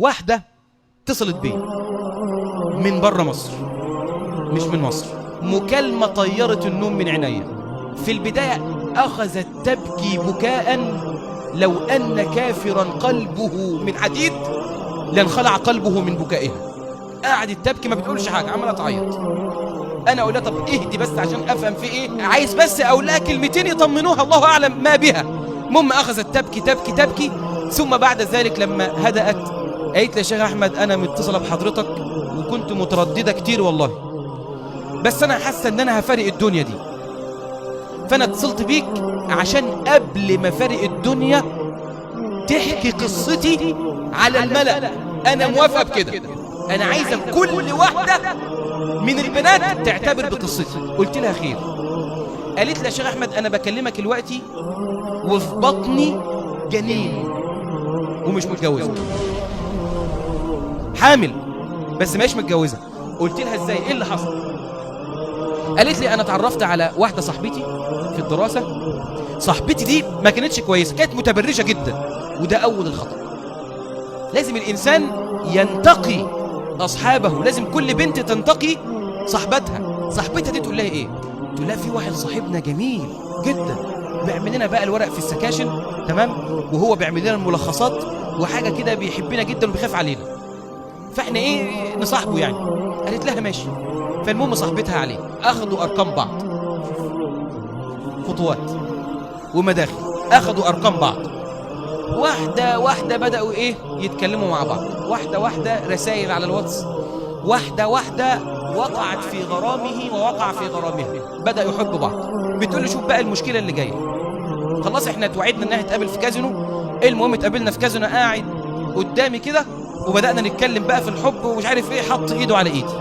واحدة اتصلت بي من بره مصر، مش من مصر، مكالمة طيرت النوم من عينيا. في البداية أخذت تبكي بكاء لو أن كافرا قلبه من حديد لانخلع قلبه من بكائها. قعدت تبكي ما بتقولش حاجة، عمالة تعيط. أنا أقول لها طب اهدي بس عشان أفهم في إيه، عايز بس أقول لها كلمتين يطمنوها، الله أعلم ما بها. المهم أخذت تبكي تبكي تبكي، ثم بعد ذلك لما هدأت قالت لي يا شيخ أحمد أنا متصلة بحضرتك وكنت مترددة كتير والله، بس أنا حاسة إن أنا هفارق الدنيا دي، فأنا اتصلت بيك عشان قبل ما فارق الدنيا تحكي قصتي على الملأ. أنا موافقة بكده، أنا عايزة كل واحدة من البنات تعتبر بقصتي. قلت لها خير. قالت لي يا شيخ أحمد أنا بكلمك دلوقتي وفي بطني جنين ومش متجوزة، حامل بس مش متجوزة. قلت لها ازاي، ايه اللي حصل؟ قالت لي انا اتعرفت على واحدة صاحبتي في الدراسة، صاحبتي دي ما كانتش كويسة، كانت متبرجة جدا، وده اول الخطأ. لازم الانسان ينتقي اصحابه، لازم كل بنت تنتقي صاحبتها. صاحبتها دي تقول لها ايه؟ تقول لها في واحد صاحبنا جميل جدا بيعمل لنا بقى الورق في السكاشن، تمام، وهو بيعمل لنا الملخصات وحاجة كده، بيحبنا جدا وبيخاف علينا، فاحنا ايه نصاحبه يعني. قالت لها ماشي. فالمهم صاحبتها عليه، اخذوا ارقام بعض، خطوات ومداخل، اخذوا ارقام بعض، واحدة واحدة بدأوا ايه يتكلموا مع بعض، واحدة واحدة رسائل على الواتس، واحدة واحدة وقعت في غرامه ووقع في غرامها، بدأوا يحبوا بعض. بتقول له شوف بقى المشكلة اللي جاية، خلاص احنا توعدنا انها تقابل في كازينو، المهم اتقابلنا في كازينو، قاعد قدامي كده وبدأنا نتكلم بقى في الحب ومش عارف ايه، حط ايده على ايدي،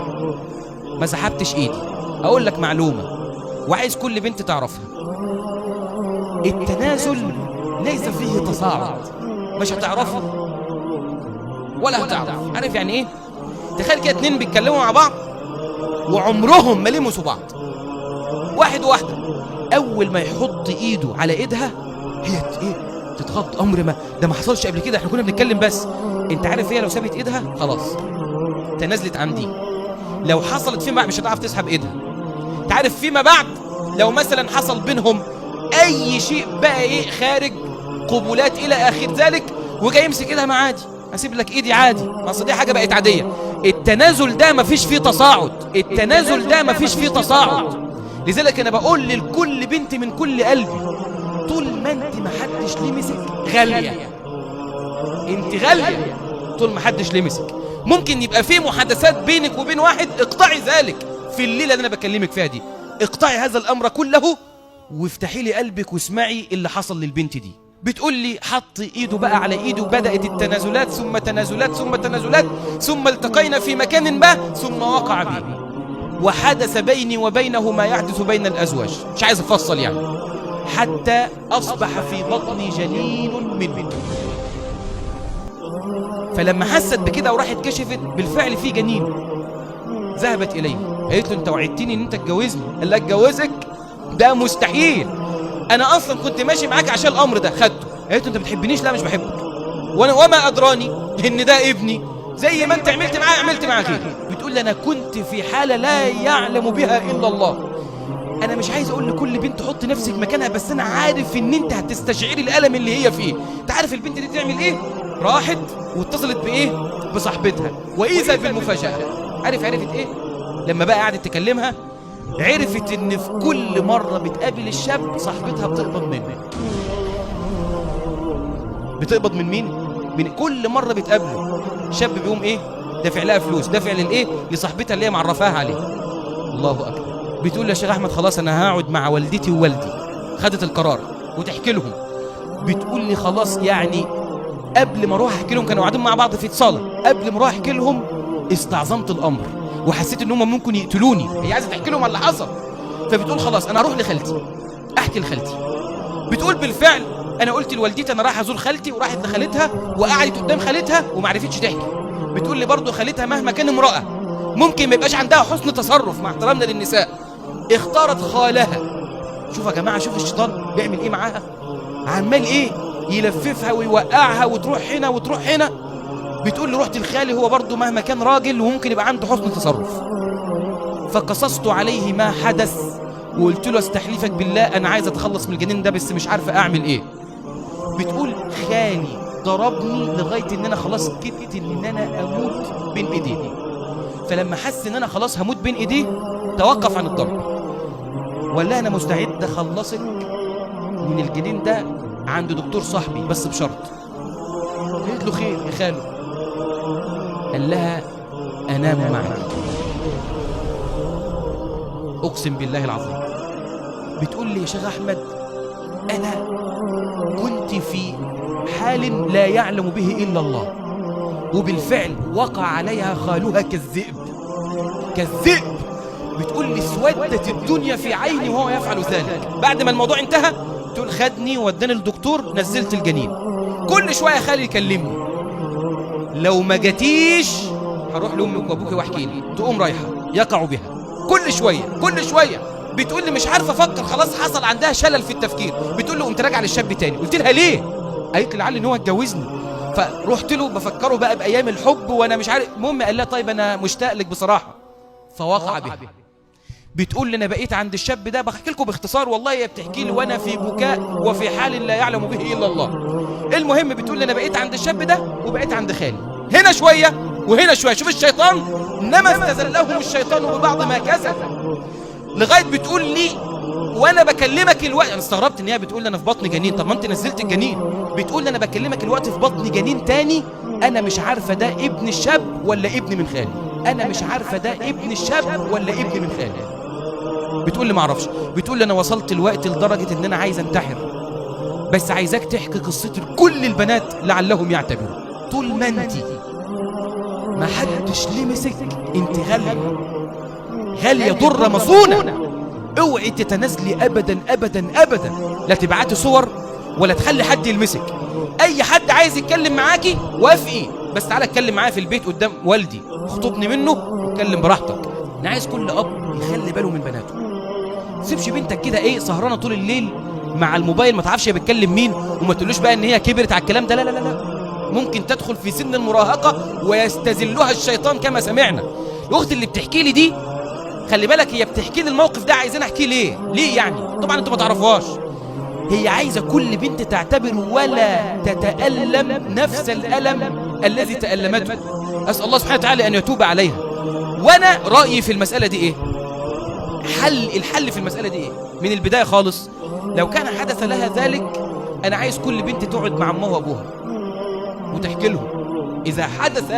ما سحبتش ايدي. اقول لك معلومة وعايز كل بنت تعرفها، التنازل ليس فيه تصاعد، مش هتعرفه ولا هتعرف. عارف يعني ايه؟ تخيل كده اتنين بيتكلموا مع بعض وعمرهم ما لمسوا بعض، واحد وواحدة، اول ما يحط ايده على ايدها هي ايه تتخض، امر ما ده ما حصلش قبل كده، احنا كنا بنتكلم بس. انت عارف هي لو سابت ايدها خلاص تنازلت عن دي، لو حصلت فيما بعد مش هتعرف تسحب ايدها. انت عارف فيما بعد لو مثلا حصل بينهم اي شيء بقى ايه خارج قبولات الى اخر ذلك، وجاي يمسك ايدها ما عادي، اسيب لك ايدي عادي، اصل دي حاجه بقت عاديه. التنازل ده مفيش فيه تصاعد، التنازل ده مفيش فيه تصاعد. لذلك انا بقول لكل بنت من كل قلبي، طول ما انت ما حدش لمسك غاليه، انت غاليه طول ما حدش لمسك. ممكن يبقى في محادثات بينك وبين واحد، اقطعي ذلك في الليله اللي انا بكلمك فيها دي، اقطعي هذا الامر كله وافتحي لي قلبك واسمعي اللي حصل للبنت دي. بتقول لي حط ايده بقى على ايده، بدأت التنازلات ثم تنازلات ثم تنازلات، ثم التقينا في مكان ما، ثم وقع بي وحدث بيني وبينه ما يحدث بين الازواج، مش عايز افصل يعني، حتى اصبح في بطني جنين منه. فلما حست بكده وراحت كشفت بالفعل في جنين، ذهبت اليه قالت له انت وعدتني ان انت تجوزني. قال لها اتجوزك؟ ده مستحيل، انا اصلا كنت ماشي معاك عشان الامر ده، خدته. قالت له انت بتحبنيش؟ لا مش بحبك، وانا وما ادراني ان ده ابني، زي ما انت عملت معاه عملت مع غيري. بتقول لي انا كنت في حاله لا يعلم بها الا الله. انا مش عايز اقول لكل بنت حط نفسك مكانها، بس انا عارف ان انت هتستشعري الالم اللي هي فيه. انت عارف البنت دي تعمل ايه؟ راحت واتصلت بايه؟ بصاحبتها، واذا بالمفاجاه. عرفت ايه؟ لما بقى قعدت تكلمها عرفت ان في كل مرة بتقابل الشاب صاحبتها بتقبض منه. بتقبض من مين؟ من كل مرة بتقابله شاب بيقوم ايه دافع لها فلوس، دافع للايه لصاحبتها اللي هي معرفاها عليه. الله اكبر. بتقول يا شيخ احمد خلاص انا هقعد مع والدتي ووالدي، خدت القرار وتحكي لهم. بتقول لي خلاص يعني قبل ما اروح احكي لهم، كانوا قاعدين مع بعض في اتصال، قبل ما اروح احكي لهم استعظمت الامر وحسيت ان هم ممكن يقتلوني. هي عايزه تحكي لهم على اللي حصل، فبتقول خلاص انا اروح لخالتي احكي لخالتي. بتقول بالفعل انا قلت لوالدتي انا رايح ازور خالتي، وراحت لخالتها وقعدت قدام خالتها وما عرفتش تحكي. بتقول لي برضه خالتها مهما كان امراه ممكن ما يبقاش عندها حسن تصرف مع احترامنا للنساء، اختارت خالها. شوف يا جماعه، شوف الشيطان بيعمل ايه معاها، عمال ايه يلففها ويوقعها وتروح هنا وتروح هنا. بتقول لي رحت لخالي، هو برضه مهما كان راجل وممكن يبقى عنده حسن تصرف، فقصصت عليه ما حدث وقلت له استحلفك بالله انا عايز اتخلص من الجنين ده بس مش عارفه اعمل ايه. بتقول خالي ضربني لغايه ان انا خلاص كدت ان انا اموت بين ايديه، فلما حس ان انا خلاص هموت بين ايديه توقف عن الضرب، وقال لها انا مستعد اخلصك من الجنين ده عند دكتور صاحبي بس بشرط. قالت له خير يا خالو. قال لها انام معك. اقسم بالله العظيم بتقول لي يا شيخ احمد انا كنت في حال لا يعلم به الا الله، وبالفعل وقع عليها خالها كالذئب كالذئب. بتقول لي اسودت الدنيا في عيني وهو يفعل ذلك. بعد ما الموضوع انتهى تقول خدني وداني الدكتور نزلت الجنين. كل شويه خالي يكلمني لو ما جاتيش هروح لامك وابوك واحكي لي، تقوم رايحه يقع بها كل شويه. بتقول لي مش عارفه افكر، خلاص حصل عندها شلل في التفكير. بتقول له قمت راجعه للشاب تاني. قلت لها ليه؟ قالت لي لعل ان هو اتجوزني، فرحت له بفكره بقى بايام الحب وانا مش عارف. المهم قال لها طيب انا مشتاق لك بصراحه، فوقع بها. بتقول لي انا بقيت عند الشاب ده، بحكي لكم باختصار والله، هي بتحكي لي وانا في بكاء وفي حال لا يعلم به الا الله. المهم بتقول لي انا بقيت عند الشاب ده وبقيت عند خالي، هنا شويه وهنا شويه. شوف الشيطان، انما استزلهم الشيطان ببعض ما كسب. لغايه بتقول لي وانا بكلمك الوقت، انا استغربت ان هي بتقول لي انا في بطن جنين. طب ما انت نزلت الجنين. بتقول لي انا بكلمك الوقت في بطن جنين تاني، انا مش عارفه ده ابن الشاب ولا ابن من خالي، انا مش عارفه ده ابن الشاب ولا ابن من خالي. بتقول لي ما اعرفش. بتقول لي انا وصلت الوقت لدرجه ان انا عايز انتحر، بس عايزاك تحكي قصتي لكل البنات لعلهم يعتبروا. طول ما انت ما حدش لمسك انت غاليه ضره مصونه. اوعي تتنازلي ابدا ابدا ابدا، لا تبعتي صور ولا تخلي حد يلمسك. اي حد عايز يتكلم معاكي وافقي، بس تعالى اتكلم معايا في البيت قدام والدي، خطبني منه واتكلم براحتك. انا عايز كل اب يخلي باله من بناته. ما تسيبش بنتك كده ايه سهرانه طول الليل مع الموبايل، ما تعرفش هي بتكلم مين، وما تقولوش بقى ان هي كبرت على الكلام ده. لا لا لا لا، ممكن تدخل في سن المراهقه ويستذلها الشيطان كما سمعنا. الاخت اللي بتحكي لي دي خلي بالك، هي بتحكي لي الموقف ده عايزين احكي ليه يعني، طبعا انتوا ما تعرفوهاش. هي عايزه كل بنت تعتبر ولا تتألم نفس الألم الذي تألمته. اسال الله سبحانه وتعالى ان يتوب عليها. وانا رايي في المساله دي ايه؟ الحل في المساله دي ايه؟ من البدايه خالص، لو كان حدث لها ذلك انا عايز كل بنت تقعد مع امها وابوها وتحكي لهم اذا حدث.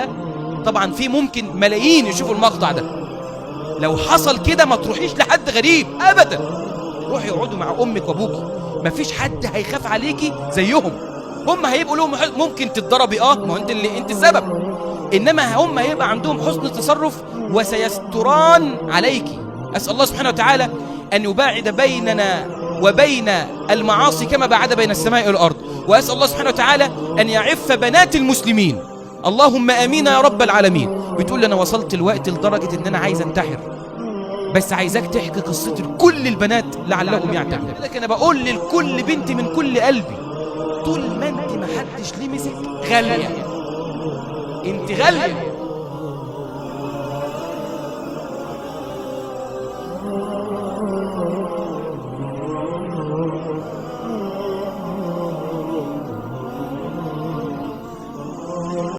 طبعا في ممكن ملايين يشوفوا المقطع ده. لو حصل كده ما تروحيش لحد غريب ابدا، روحي اقعدوا مع امك وابوك. مفيش حد هيخاف عليكي زيهم. هم هيبقوا لهم ممكن تتضربي، ما انت السبب، انما هم هيبقى عندهم حسن تصرف وسيستران عليكي. اسال الله سبحانه وتعالى ان يباعد بيننا وبين المعاصي كما بعد بين السماء والارض، واسال الله سبحانه وتعالى ان يعف بنات المسلمين. اللهم امين يا رب العالمين. بتقول لي انا وصلت الوقت لدرجه ان انا عايز انتحر، بس عايزاك تحكي قصتي لكل البنات لعلهم يعتبروا. لكن انا بقول لكل بنت من كل قلبي، طول ما انت ما حدش لمسك غاليه، انت غاليه.